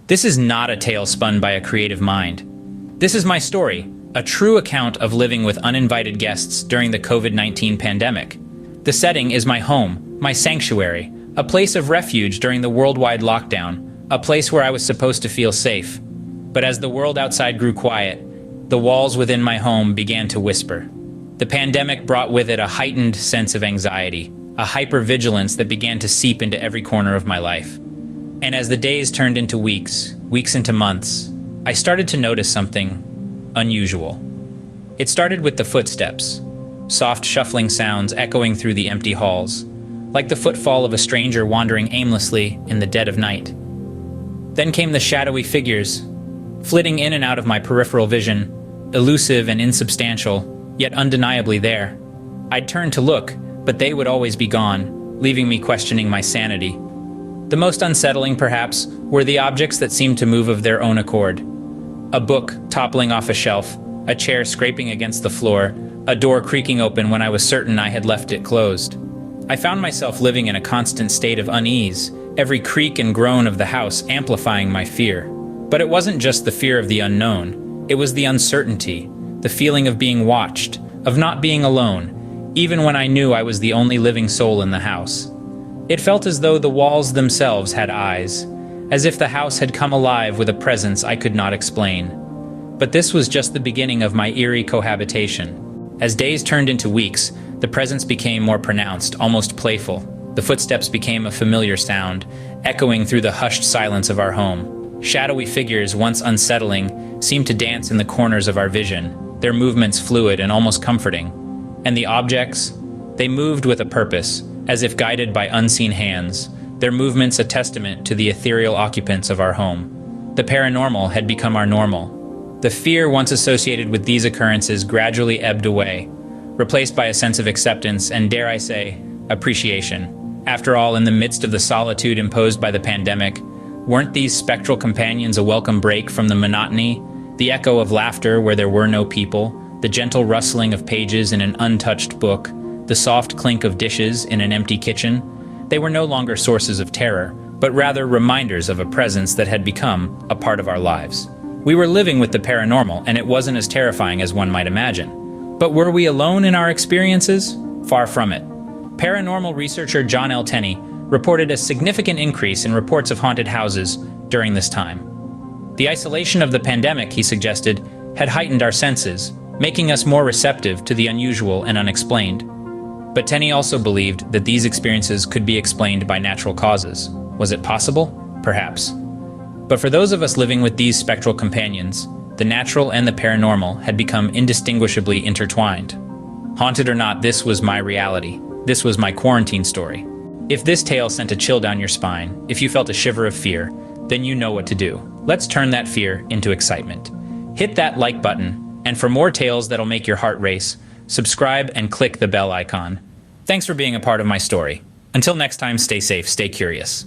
This is not a tale spun by a creative mind. This is my story, a true account of living with uninvited guests during the COVID-19 pandemic. The setting is my home, my sanctuary, a place of refuge during the worldwide lockdown, a place where I was supposed to feel safe. But as the world outside grew quiet, the walls within my home began to whisper. The pandemic brought with it a heightened sense of anxiety, a hypervigilance that began to seep into every corner of my life. And as the days turned into weeks, weeks into months, I started to notice something unusual. It started with the footsteps, soft shuffling sounds echoing through the empty halls, like the footfall of a stranger wandering aimlessly in the dead of night. Then came the shadowy figures, flitting in and out of my peripheral vision, elusive and insubstantial, yet undeniably there. I'd turn to look, but they would always be gone, leaving me questioning my sanity. The most unsettling, perhaps, were the objects that seemed to move of their own accord. A book toppling off a shelf, a chair scraping against the floor, a door creaking open when I was certain I had left it closed. I found myself living in a constant state of unease, every creak and groan of the house amplifying my fear. But it wasn't just the fear of the unknown, it was the uncertainty, the feeling of being watched, of not being alone, even when I knew I was the only living soul in the house. It felt as though the walls themselves had eyes, as if the house had come alive with a presence I could not explain. But this was just the beginning of my eerie cohabitation. As days turned into weeks, the presence became more pronounced, almost playful. The footsteps became a familiar sound, echoing through the hushed silence of our home. Shadowy figures, once unsettling, seemed to dance in the corners of our vision, their movements fluid and almost comforting. And the objects? They moved with a purpose, as if guided by unseen hands, their movements a testament to the ethereal occupants of our home. The paranormal had become our normal. The fear once associated with these occurrences gradually ebbed away, replaced by a sense of acceptance and, dare I say, appreciation. After all, in the midst of the solitude imposed by the pandemic, weren't these spectral companions a welcome break from the monotony, the echo of laughter where there were no people, the gentle rustling of pages in an untouched book, the soft clink of dishes in an empty kitchen? They were no longer sources of terror, but rather reminders of a presence that had become a part of our lives. We were living with the paranormal, and it wasn't as terrifying as one might imagine. But were we alone in our experiences? Far from it. Paranormal researcher John L. Tenney reported a significant increase in reports of haunted houses during this time. The isolation of the pandemic, he suggested, had heightened our senses, making us more receptive to the unusual and unexplained. But Tenney also believed that these experiences could be explained by natural causes. Was it possible? Perhaps. But for those of us living with these spectral companions, the natural and the paranormal had become indistinguishably intertwined. Haunted or not, this was my reality. This was my quarantine story. If this tale sent a chill down your spine, if you felt a shiver of fear, then you know what to do. Let's turn that fear into excitement. Hit that like button, and for more tales that'll make your heart race, subscribe and click the bell icon. Thanks for being a part of my story. Until next time, stay safe, stay curious.